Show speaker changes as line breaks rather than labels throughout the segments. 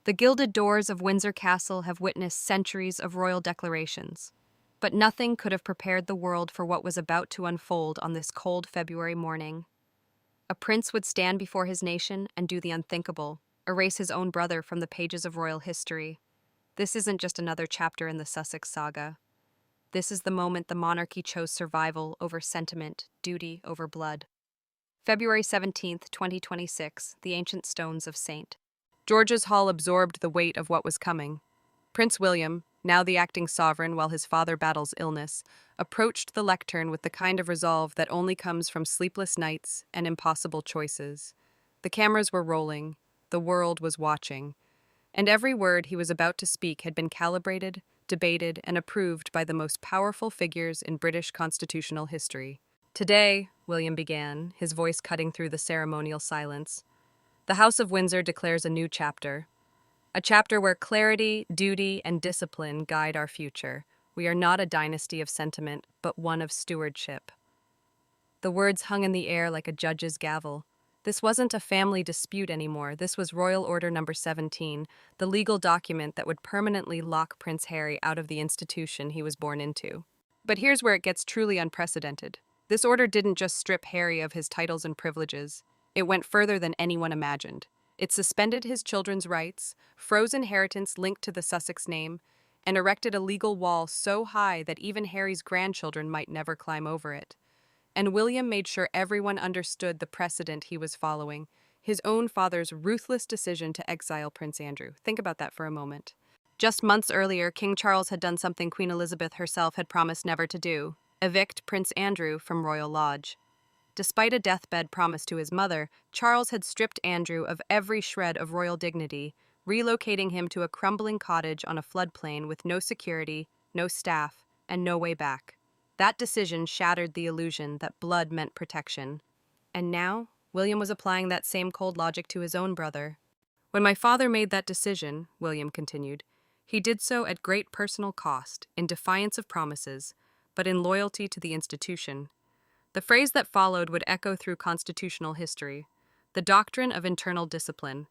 The gilded doors of Windsor Castle have witnessed centuries of royal declarations, but nothing could have prepared the world for what was about to unfold on this cold February morning. A prince would stand before his nation and do the unthinkable, erase his own brother from the pages of royal history. This isn't just another chapter in the Sussex saga. This is the moment the monarchy chose survival over sentiment, duty over blood. February 17th, 2026, the ancient stones of St. George's Hall absorbed the weight of what was coming. Prince William, now the acting sovereign while his father battles illness, approached the lectern with the kind of resolve that only comes from sleepless nights and impossible choices. The cameras were rolling, the world was watching, and every word he was about to speak had been calibrated, debated, and approved by the most powerful figures in British constitutional history. Today, William began, his voice cutting through the ceremonial silence, the House of Windsor declares a new chapter. A chapter where clarity, duty, and discipline guide our future. We are not a dynasty of sentiment, but one of stewardship. The words hung in the air like a judge's gavel. This wasn't a family dispute anymore. This was Royal Order Number 17, the legal document that would permanently lock Prince Harry out of the institution he was born into. But here's where it gets truly unprecedented. This order didn't just strip Harry of his titles and privileges. It went further than anyone imagined. It suspended his children's rights, froze inheritance linked to the Sussex name, and erected a legal wall so high that even Harry's grandchildren might never climb over it. And William made sure everyone understood the precedent he was following, his own father's ruthless decision to exile Prince Andrew. Think about that for a moment. Just months earlier, King Charles had done something Queen Elizabeth herself had promised never to do: evict Prince Andrew from Royal Lodge. Despite a deathbed promise to his mother, Charles had stripped Andrew of every shred of royal dignity, relocating him to a crumbling cottage on a floodplain with no security, no staff, and no way back. That decision shattered the illusion that blood meant protection. And now, William was applying that same cold logic to his own brother. When my father made that decision, William continued, he did so at great personal cost, in defiance of promises, but in loyalty to the institution. The phrase that followed would echo through constitutional history: the doctrine of internal discipline.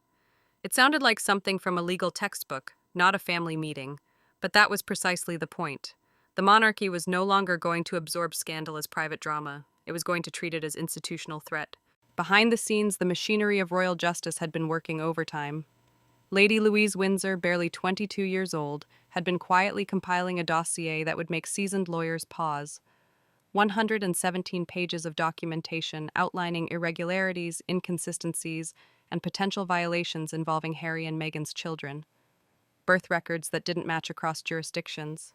It sounded like something from a legal textbook, not a family meeting, but that was precisely the point. The monarchy was no longer going to absorb scandal as private drama. It was going to treat it as institutional threat. Behind the scenes, the machinery of royal justice had been working overtime. Lady Louise Windsor, barely 22 years old, had been quietly compiling a dossier that would make seasoned lawyers pause. 117 pages of documentation outlining irregularities, inconsistencies, and potential violations involving Harry and Meghan's children. Birth records that didn't match across jurisdictions.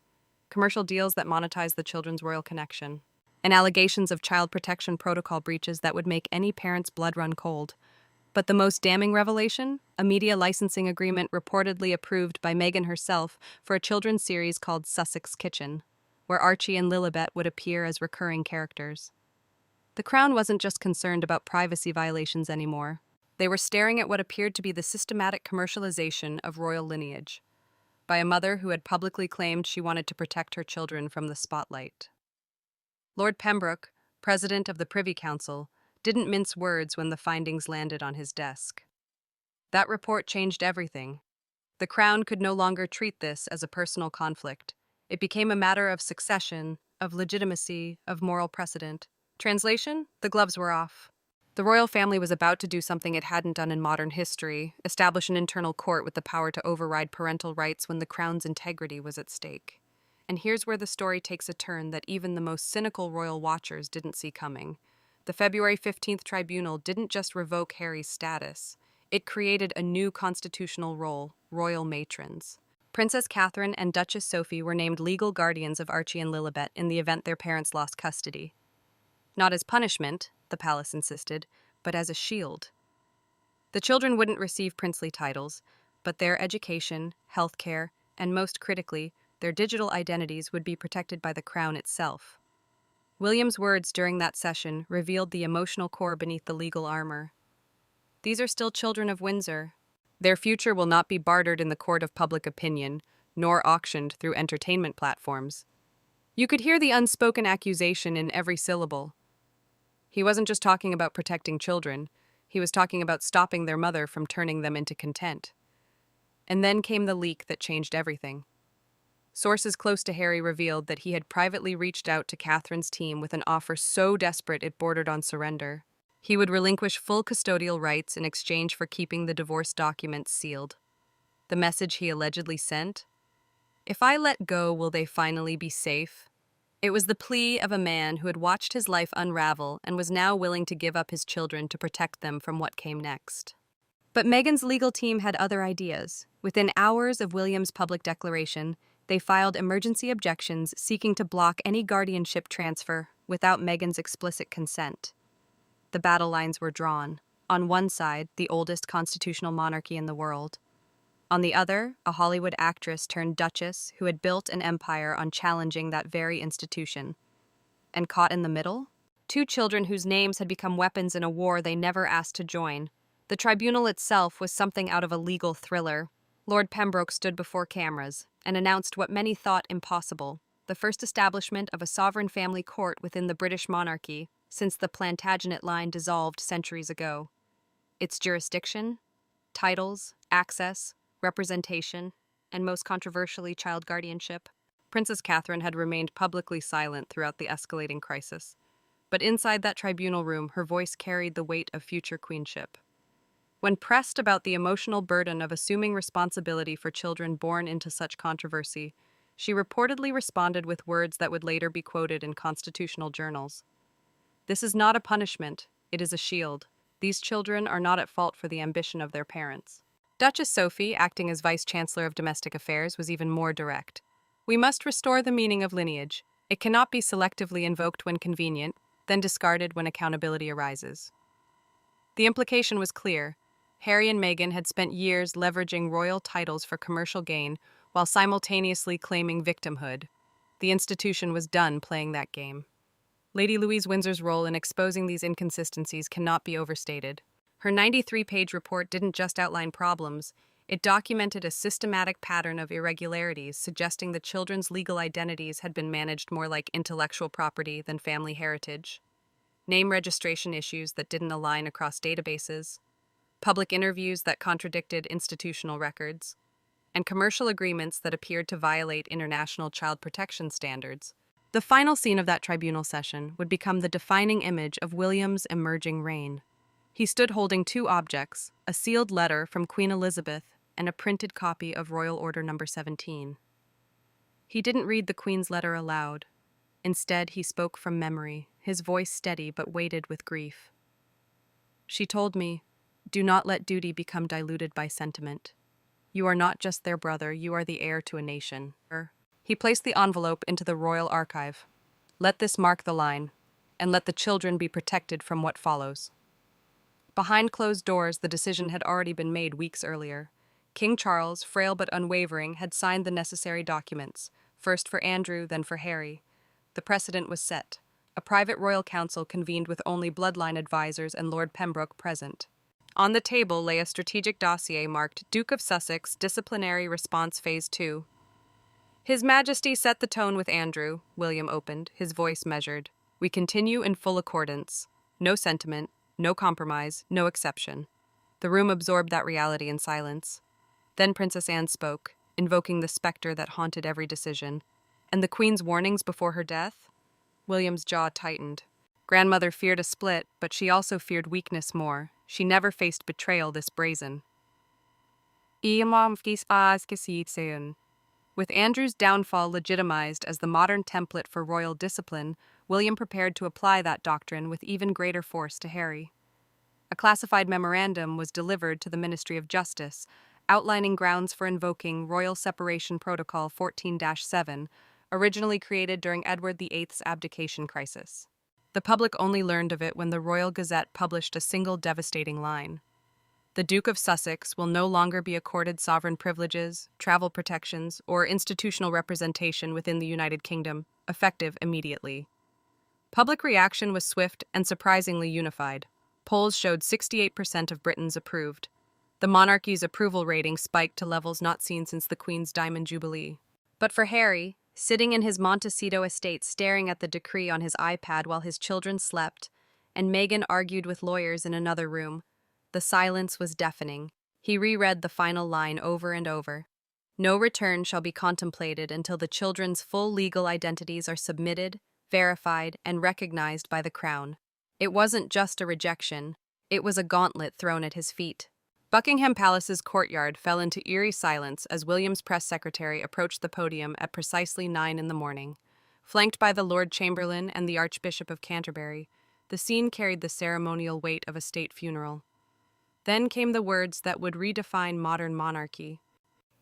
Commercial deals that monetized the children's royal connection. And allegations of child protection protocol breaches that would make any parent's blood run cold. But the most damning revelation? A media licensing agreement reportedly approved by Meghan herself for a children's series called Sussex Kitchen, where Archie and Lilibet would appear as recurring characters. The Crown wasn't just concerned about privacy violations anymore. They were staring at what appeared to be the systematic commercialization of royal lineage, by a mother who had publicly claimed she wanted to protect her children from the spotlight. Lord Pembroke, president of the Privy Council, didn't mince words when the findings landed on his desk. That report changed everything. The Crown could no longer treat this as a personal conflict. It became a matter of succession, of legitimacy, of moral precedent. Translation? The gloves were off. The royal family was about to do something it hadn't done in modern history: establish an internal court with the power to override parental rights when the crown's integrity was at stake. And here's where the story takes a turn that even the most cynical royal watchers didn't see coming. The February 15th tribunal didn't just revoke Harry's status. It created a new constitutional role: royal matrons. Princess Catherine and Duchess Sophie were named legal guardians of Archie and Lilibet in the event their parents lost custody. Not as punishment, the palace insisted, but as a shield. The children wouldn't receive princely titles, but their education, health care, and most critically, their digital identities would be protected by the Crown itself. William's words during that session revealed the emotional core beneath the legal armor. These are still children of Windsor. Their future will not be bartered in the court of public opinion, nor auctioned through entertainment platforms. You could hear the unspoken accusation in every syllable. He wasn't just talking about protecting children, he was talking about stopping their mother from turning them into content. And then came the leak that changed everything. Sources close to Harry revealed that he had privately reached out to Catherine's team with an offer so desperate it bordered on surrender. He would relinquish full custodial rights in exchange for keeping the divorce documents sealed. The message he allegedly sent? If I let go, will they finally be safe? It was the plea of a man who had watched his life unravel and was now willing to give up his children to protect them from what came next. But Meghan's legal team had other ideas. Within hours of William's public declaration, they filed emergency objections seeking to block any guardianship transfer without Meghan's explicit consent. The battle lines were drawn. On one side, the oldest constitutional monarchy in the world. On the other, a Hollywood actress turned duchess who had built an empire on challenging that very institution. And caught in the middle? Two children whose names had become weapons in a war they never asked to join. The tribunal itself was something out of a legal thriller. Lord Pembroke stood before cameras and announced what many thought impossible, the first establishment of a sovereign family court within the British monarchy since the Plantagenet line dissolved centuries ago. Its jurisdiction, titles, access, representation, and most controversially, child guardianship. Princess Catherine had remained publicly silent throughout the escalating crisis, but inside that tribunal room, her voice carried the weight of future queenship. When pressed about the emotional burden of assuming responsibility for children born into such controversy, she reportedly responded with words that would later be quoted in constitutional journals. "This is not a punishment, it is a shield. These children are not at fault for the ambition of their parents." Duchess Sophie, acting as Vice-Chancellor of Domestic Affairs, was even more direct. "We must restore the meaning of lineage. It cannot be selectively invoked when convenient, then discarded when accountability arises." The implication was clear. Harry and Meghan had spent years leveraging royal titles for commercial gain while simultaneously claiming victimhood. The institution was done playing that game. Lady Louise Windsor's role in exposing these inconsistencies cannot be overstated. Her 93-page report didn't just outline problems, it documented a systematic pattern of irregularities suggesting the children's legal identities had been managed more like intellectual property than family heritage. Name registration issues that didn't align across databases, public interviews that contradicted institutional records, and commercial agreements that appeared to violate international child protection standards. The final scene of that tribunal session would become the defining image of William's emerging reign. He stood holding two objects, a sealed letter from Queen Elizabeth and a printed copy of Royal Order No. 17. He didn't read the Queen's letter aloud. Instead, he spoke from memory, his voice steady but weighted with grief. "She told me, 'Do not let duty become diluted by sentiment. You are not just their brother, you are the heir to a nation.'" He placed the envelope into the royal archive. "Let this mark the line, and let the children be protected from what follows." Behind closed doors, the decision had already been made weeks earlier. King Charles, frail but unwavering, had signed the necessary documents, first for Andrew, then for Harry. The precedent was set. A private royal council convened with only bloodline advisors and Lord Pembroke present. On the table lay a strategic dossier marked Duke of Sussex Disciplinary Response Phase 2. "His Majesty set the tone with Andrew," William opened, his voice measured. "We continue in full accordance. No sentiment, no compromise, no exception." The room absorbed that reality in silence. Then Princess Anne spoke, invoking the specter that haunted every decision. "And the Queen's warnings before her death?" William's jaw tightened. Grandmother feared a split, but she also feared weakness more. She never faced betrayal this brazen. With Andrew's downfall legitimized as the modern template for royal discipline, William prepared to apply that doctrine with even greater force to Harry. A classified memorandum was delivered to the Ministry of Justice, outlining grounds for invoking Royal Separation Protocol 14-7, originally created during Edward VIII's abdication crisis. The public only learned of it when the Royal Gazette published a single devastating line. "The Duke of Sussex will no longer be accorded sovereign privileges, travel protections, or institutional representation within the United Kingdom, effective immediately." Public reaction was swift and surprisingly unified. Polls showed 68% of Britons approved. The monarchy's approval rating spiked to levels not seen since the Queen's Diamond Jubilee. But for Harry, sitting in his Montecito estate staring at the decree on his iPad while his children slept, and Meghan argued with lawyers in another room, the silence was deafening. He reread the final line over and over. No return shall be contemplated until the children's full legal identities are submitted, verified, and recognized by the Crown. It wasn't just a rejection, it was a gauntlet thrown at his feet. Buckingham Palace's courtyard fell into eerie silence as William's press secretary approached the podium at precisely 9 in the morning. Flanked by the Lord Chamberlain and the Archbishop of Canterbury, the scene carried the ceremonial weight of a state funeral. Then came the words that would redefine modern monarchy.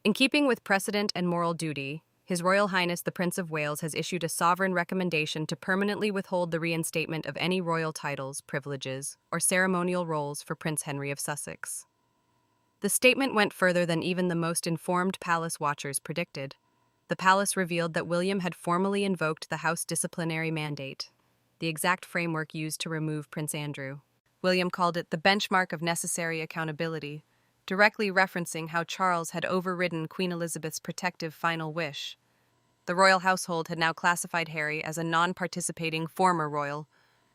In keeping with precedent and moral duty, His Royal Highness the Prince of Wales has issued a sovereign recommendation to permanently withhold the reinstatement of any royal titles, privileges, or ceremonial roles for Prince Henry of Sussex. The statement went further than even the most informed palace watchers predicted. The palace revealed that William had formally invoked the House disciplinary mandate, the exact framework used to remove Prince Andrew. William called it the benchmark of necessary accountability, directly referencing how Charles had overridden Queen Elizabeth's protective final wish. The royal household had now classified Harry as a non-participating former royal,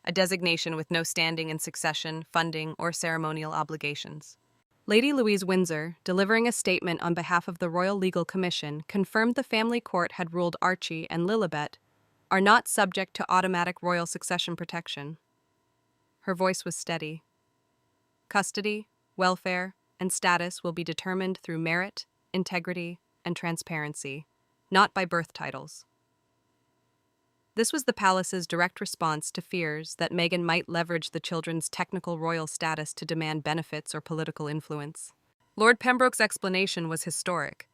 a designation with no standing in succession, funding, or ceremonial obligations. Lady Louise Windsor, delivering a statement on behalf of the Royal Legal Commission, confirmed the family court had ruled Archie and Lilibet are not subject to automatic royal succession protection. Her voice was steady. Custody, welfare, and status will be determined through merit, integrity, and transparency, not by birth titles. This was the palace's direct response to fears that Meghan might leverage the children's technical royal status to demand benefits or political influence. Lord Pembroke's explanation was historic.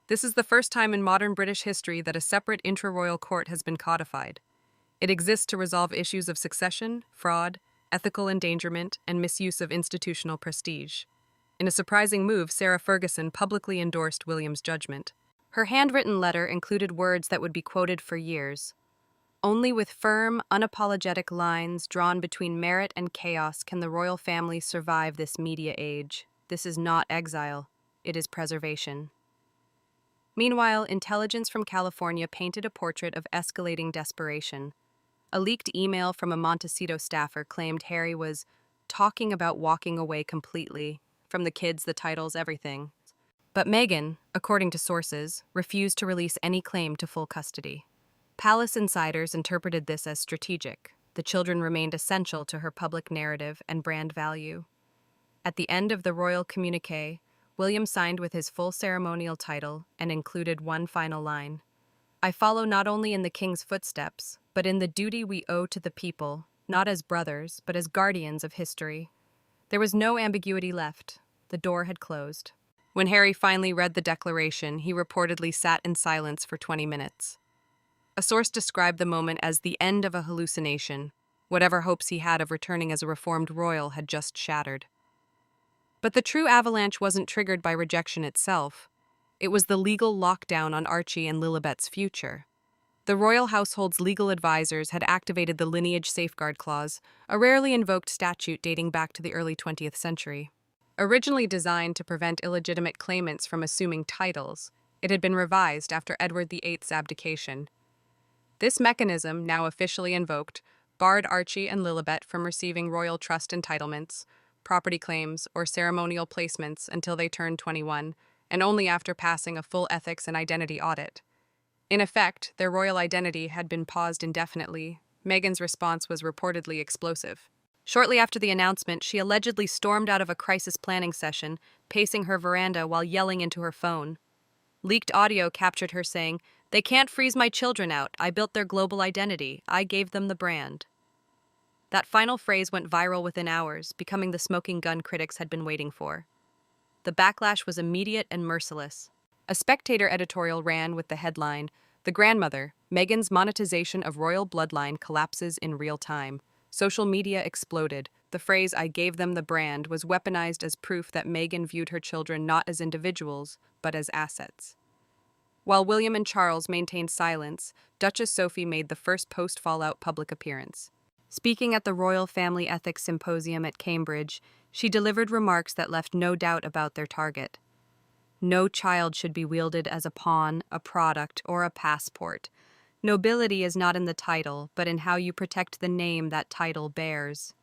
This is the first time in modern British history that a separate intra-royal court has been codified. It exists to resolve issues of succession, fraud, ethical endangerment, and misuse of institutional prestige. In a surprising move, Sarah Ferguson publicly endorsed William's judgment. Her handwritten letter included words that would be quoted for years. Only with firm, unapologetic lines drawn between merit and chaos can the royal family survive this media age. This is not exile, it is preservation. Meanwhile, intelligence from California painted a portrait of escalating desperation. A leaked email from a Montecito staffer claimed Harry was talking about walking away completely, from the kids, the titles, everything. But Meghan, according to sources, refused to release any claim to full custody. Palace insiders interpreted this as strategic. The children remained essential to her public narrative and brand value. At the end of the royal communiqué, William signed with his full ceremonial title and included one final line. I follow not only in the king's footsteps, but in the duty we owe to the people, not as brothers, but as guardians of history. There was no ambiguity left. The door had closed. When Harry finally read the declaration, he reportedly sat in silence for 20 minutes. A source described the moment as the end of a hallucination. Whatever hopes he had of returning as a reformed royal had just shattered. But the true avalanche wasn't triggered by rejection itself. It was the legal lockdown on Archie and Lilibet's future. The royal household's legal advisors had activated the Lineage Safeguard Clause, a rarely invoked statute dating back to the early 20th century. Originally designed to prevent illegitimate claimants from assuming titles, it had been revised after Edward VIII's abdication. This mechanism, now officially invoked, barred Archie and Lilibet from receiving royal trust entitlements, property claims, or ceremonial placements until they turned 21, and only after passing a full ethics and identity audit. In effect, their royal identity had been paused indefinitely. Meghan's response was reportedly explosive. Shortly after the announcement, she allegedly stormed out of a crisis planning session, pacing her veranda while yelling into her phone. Leaked audio captured her saying, "They can't freeze my children out. I built their global identity. I gave them the brand." That final phrase went viral within hours, becoming the smoking gun critics had been waiting for. The backlash was immediate and merciless. A Spectator editorial ran with the headline, "The Grandmother, Meghan's monetization of royal bloodline collapses in real time." Social media exploded. The phrase, "I gave them the brand," was weaponized as proof that Meghan viewed her children not as individuals, but as assets. While William and Charles maintained silence, Duchess Sophie made the first post-fallout public appearance. Speaking at the Royal Family Ethics Symposium at Cambridge, she delivered remarks that left no doubt about their target. No child should be wielded as a pawn, a product, or a passport. Nobility is not in the title, but in how you protect the name that title bears.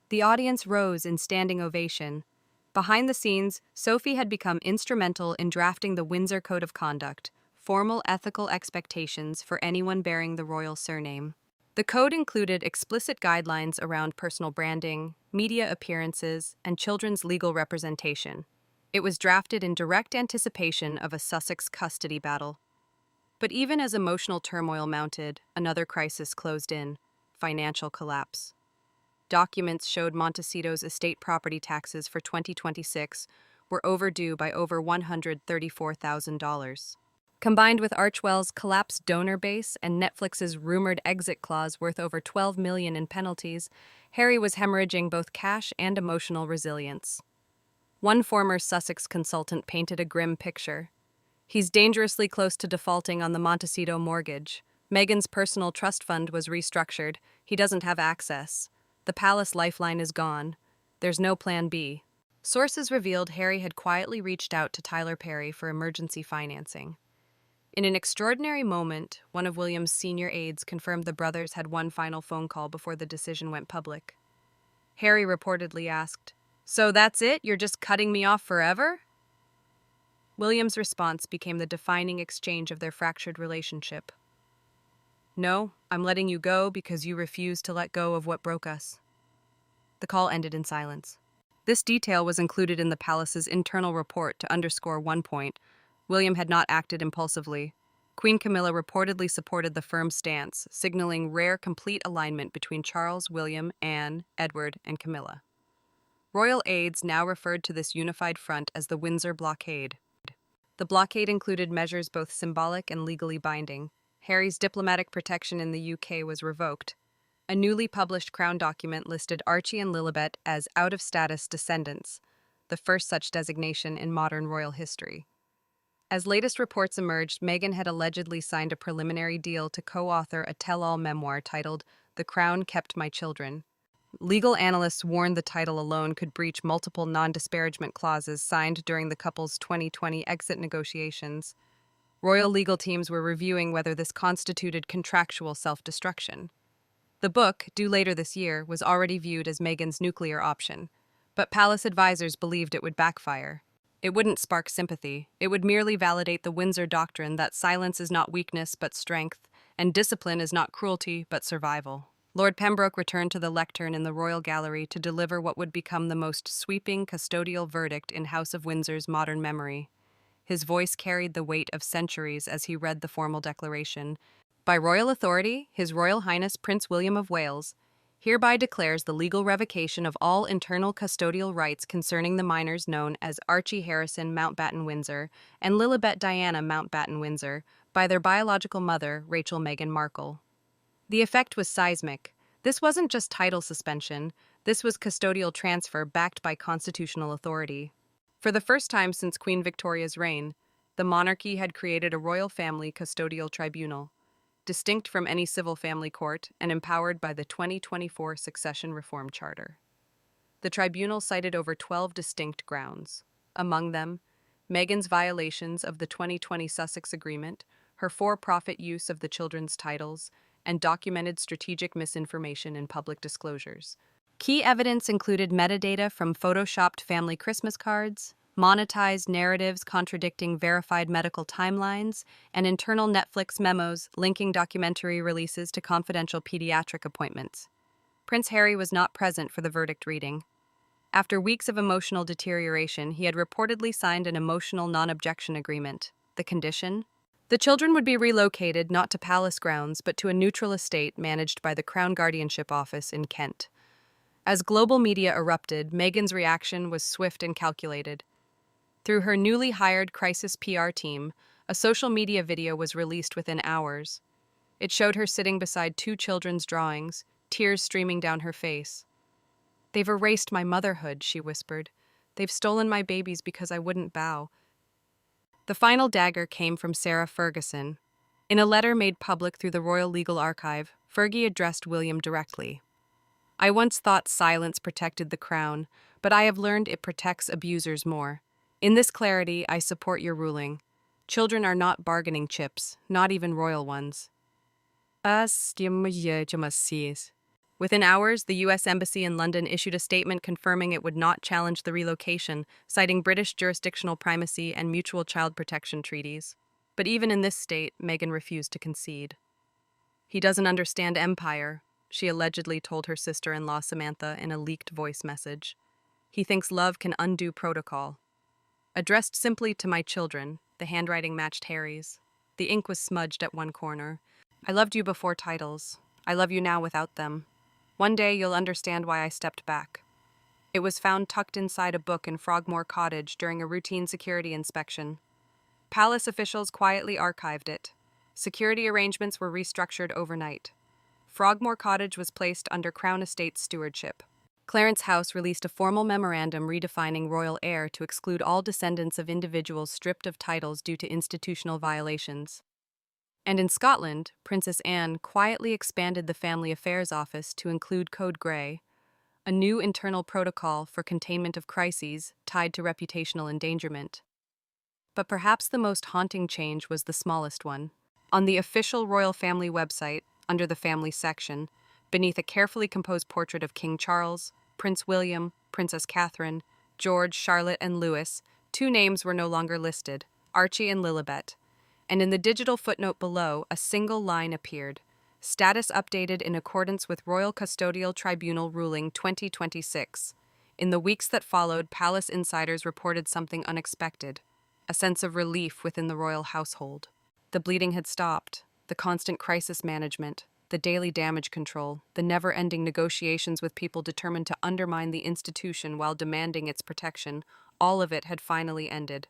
The audience rose in standing ovation. Behind the scenes, Sophie had become instrumental in drafting the Windsor Code of Conduct, formal ethical expectations for anyone bearing the royal surname. The code included explicit guidelines around personal branding, media appearances, and children's legal representation. It was drafted in direct anticipation of a Sussex custody battle. But even as emotional turmoil mounted, another crisis closed in: financial collapse. Documents showed Montecito's estate property taxes for 2026 were overdue by over $134,000. Combined with Archwell's collapsed donor base and Netflix's rumored exit clause worth over $12 million in penalties, Harry was hemorrhaging both cash and emotional resilience. One former Sussex consultant painted a grim picture. He's dangerously close to defaulting on the Montecito mortgage. Meghan's personal trust fund was restructured. He doesn't have access. The palace lifeline is gone. There's no plan B. Sources revealed Harry had quietly reached out to Tyler Perry for emergency financing. In an extraordinary moment, one of William's senior aides confirmed the brothers had one final phone call before the decision went public. Harry reportedly asked, "So that's it? You're just cutting me off forever?" William's response became the defining exchange of their fractured relationship. "No, I'm letting you go because you refuse to let go of what broke us." The call ended in silence. This detail was included in the palace's internal report to underscore one point: William had not acted impulsively. Queen Camilla reportedly supported the firm stance, signaling rare complete alignment between Charles, William, Anne, Edward, and Camilla. Royal aides now referred to this unified front as the Windsor blockade. The blockade included measures both symbolic and legally binding. Harry's diplomatic protection in the UK was revoked. A newly published Crown document listed Archie and Lilibet as out-of-status descendants, the first such designation in modern royal history. As latest reports emerged, Meghan had allegedly signed a preliminary deal to co-author a tell-all memoir titled The Crown Kept My Children. Legal analysts warned the title alone could breach multiple non-disparagement clauses signed during the couple's 2020 exit negotiations. Royal legal teams were reviewing whether this constituted contractual self-destruction. The book, due later this year, was already viewed as Meghan's nuclear option, but palace advisors believed it would backfire. It wouldn't spark sympathy. It would merely validate the Windsor doctrine that silence is not weakness but strength, and discipline is not cruelty but survival. Lord Pembroke returned to the lectern in the Royal Gallery to deliver what would become the most sweeping custodial verdict in House of Windsor's modern memory. His voice carried the weight of centuries as he read the formal declaration. By royal authority, His Royal Highness Prince William of Wales hereby declares the legal revocation of all internal custodial rights concerning the minors known as Archie Harrison Mountbatten Windsor and Lilibet Diana Mountbatten Windsor by their biological mother, Rachel Meghan Markle. The effect was seismic. This wasn't just title suspension, this was custodial transfer backed by constitutional authority. For the first time since Queen Victoria's reign, the monarchy had created a royal family custodial tribunal, distinct from any civil family court and empowered by the 2024 Succession Reform Charter. The tribunal cited over 12 distinct grounds. Among them, Meghan's violations of the 2020 Sussex Agreement, her for-profit use of the children's titles, and documented strategic misinformation in public disclosures. Key evidence included metadata from photoshopped family Christmas cards, monetized narratives contradicting verified medical timelines, and internal Netflix memos linking documentary releases to confidential pediatric appointments. Prince Harry was not present for the verdict reading. After weeks of emotional deterioration, he had reportedly signed an emotional non-objection agreement. The condition? The children would be relocated not to palace grounds, but to a neutral estate managed by the Crown Guardianship Office in Kent. As global media erupted, Meghan's reaction was swift and calculated. Through her newly hired crisis PR team, a social media video was released within hours. It showed her sitting beside two children's drawings, tears streaming down her face. "They've erased my motherhood," she whispered. "They've stolen my babies because I wouldn't bow." The final dagger came from Sarah Ferguson. In a letter made public through the Royal Legal Archive, Fergie addressed William directly. "I once thought silence protected the crown, but I have learned it protects abusers more. In this clarity, I support your ruling. Children are not bargaining chips, not even royal ones." Within hours, the U.S. Embassy in London issued a statement confirming it would not challenge the relocation, citing British jurisdictional primacy and mutual child protection treaties. But even in this state, Meghan refused to concede. "He doesn't understand empire," she allegedly told her sister-in-law Samantha in a leaked voice message. "He thinks love can undo protocol." Addressed simply to my children, the handwriting matched Harry's. The ink was smudged at one corner. "I loved you before titles. I love you now without them. One day you'll understand why I stepped back." It was found tucked inside a book in Frogmore Cottage during a routine security inspection. Palace officials quietly archived it. Security arrangements were restructured overnight. Frogmore Cottage was placed under Crown Estate's stewardship. Clarence House released a formal memorandum redefining royal heir to exclude all descendants of individuals stripped of titles due to institutional violations. And in Scotland, Princess Anne quietly expanded the Family Affairs Office to include Code Grey, a new internal protocol for containment of crises tied to reputational endangerment. But perhaps the most haunting change was the smallest one. On the official royal family website, under the Family section, beneath a carefully composed portrait of King Charles, Prince William, Princess Catherine, George, Charlotte, and Louis, two names were no longer listed: Archie and Lilibet. And in the digital footnote below, a single line appeared: "Status updated in accordance with Royal Custodial Tribunal Ruling 2026. In the weeks that followed, palace insiders reported something unexpected: a sense of relief within the royal household. The bleeding had stopped, the constant crisis management, the daily damage control, the never-ending negotiations with people determined to undermine the institution while demanding its protection, all of it had finally ended.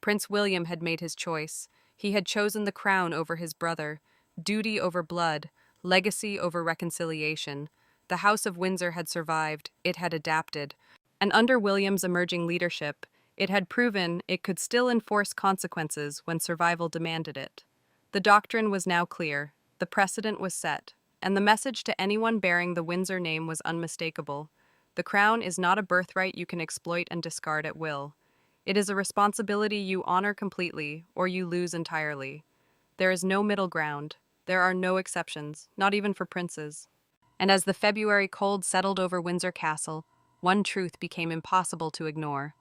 Prince William had made his choice. He had chosen the crown over his brother, duty over blood, legacy over reconciliation. The House of Windsor had survived, it had adapted, and under William's emerging leadership, it had proven it could still enforce consequences when survival demanded it. The doctrine was now clear, the precedent was set, and the message to anyone bearing the Windsor name was unmistakable. The crown is not a birthright you can exploit and discard at will. It is a responsibility you honor completely, or you lose entirely. There is no middle ground. There are no exceptions, not even for princes. And as the February cold settled over Windsor Castle, one truth became impossible to ignore.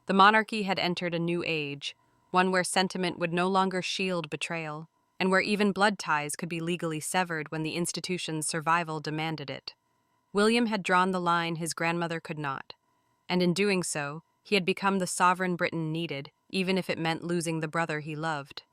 The monarchy had entered a new age, one where sentiment would no longer shield betrayal, and where even blood ties could be legally severed when the institution's survival demanded it. William had drawn the line his grandmother could not, and in doing so, he had become the sovereign Britain needed, even if it meant losing the brother he loved.